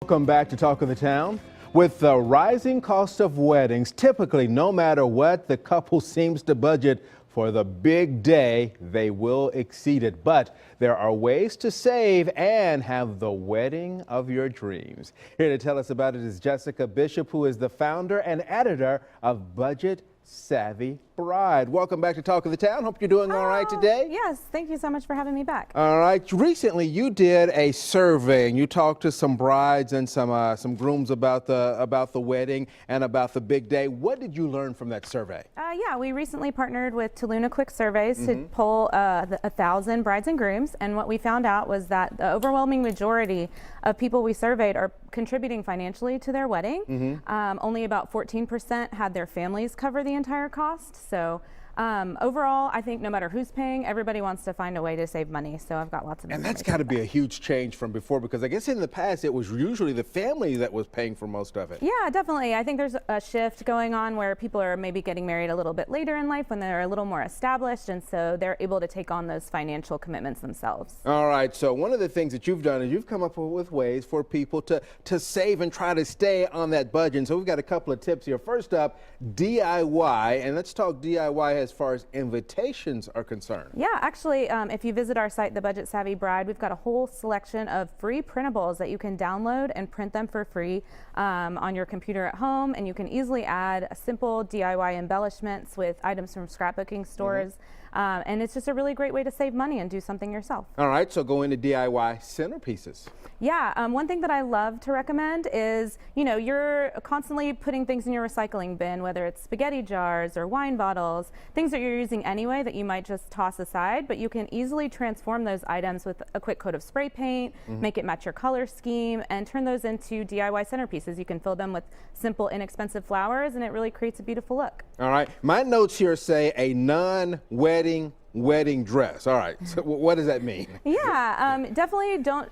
Welcome back to Talk of the Town. With the rising cost of weddings, typically no matter what the couple seems to budget for the big day, they will exceed it. But there are ways to save and have the wedding of your dreams. Here to tell us about it is Lehry Bishop, who is the founder and editor of Budget Savvy Bride. Welcome back to Talk of the Town. Hope you're doing all right today. Yes, thank you so much for having me back. All right. Recently, you did a survey and you talked to some brides and some grooms about the wedding and about the big day. What did you learn from that survey? Yeah, we recently partnered with Tuluna Quick Surveys to poll 1,000 brides and grooms, and what we found out was that the overwhelming majority of people we surveyed are contributing financially to their wedding. Only about 14% had their families cover the entire cost. So overall, I think no matter who's paying, everybody wants to find a way to save money. So I've got lots of. And that's got to be a huge change from before, because I guess in the past it was usually the family that was paying for most of it. Yeah, definitely. I think there's a shift going on where people are maybe getting married a little bit later in life when they're a little more established, and so they're able to take on those financial commitments themselves. All right. So one of the things that you've done is you've come up with ways for people to save and try to stay on that budget. And so we've got a couple of tips here. First up, DIY, and let's talk DIY as far as invitations are concerned. Yeah, actually, if you visit our site, The Budget Savvy Bride, we've got a whole selection of free printables that you can download and print them for free on your computer at home, and you can easily add simple DIY embellishments with items from scrapbooking stores. And it's just a really great way to save money and do something yourself. All right, so go into DIY centerpieces. Yeah, one thing that I love to recommend is, you're constantly putting things in your recycling bin, whether it's spaghetti jars or wine bottles, things that you're using anyway that you might just toss aside, but you can easily transform those items with a quick coat of spray paint, make it match your color scheme, and turn those into DIY centerpieces. You can fill them with simple, inexpensive flowers, and it really creates a beautiful look. All right, my notes here say a non-wedding wedding dress. All right, so what does that mean? Yeah, definitely don't,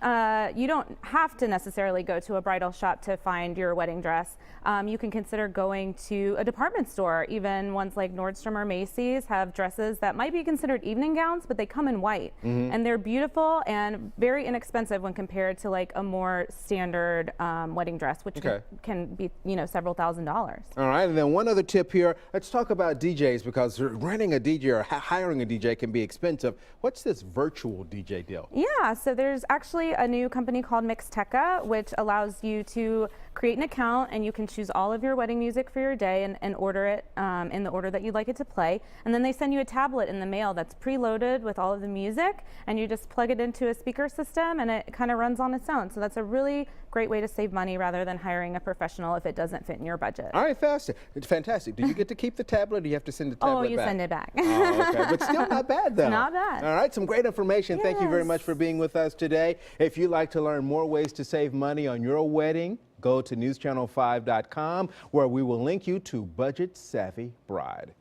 you don't have to necessarily go to a bridal shop to find your wedding dress. You can consider going to a department store. Even ones like Nordstrom or Macy's have dresses that might be considered evening gowns, but they come in white. And they're beautiful and very inexpensive when compared to like a more standard wedding dress, which can be, several $1,000s. All right, and then one other tip here. Let's talk about DJs, because renting a DJ or hiring a DJ can be expensive. What's this virtual DJ deal? Yeah, so there's actually a new company called Mixteca, which allows you to create an account, and you can choose all of your wedding music for your day and order it in the order that you'd like it to play. And then they send you a tablet in the mail that's preloaded with all of the music, and you just plug it into a speaker system and it kind of runs on its own. So that's a really great way to save money rather than hiring a professional if it doesn't fit in your budget. All right, it's fantastic. Do you get to keep the tablet, or do you have to send the tablet back? Oh, you send it back. Oh, okay. But still not bad, though. It's not bad. All right, some great information. Yes. Thank you very much for being with us today. If you'd like to learn more ways to save money on your wedding, go to newschannel5.com, where we will link you to Budget Savvy Bride.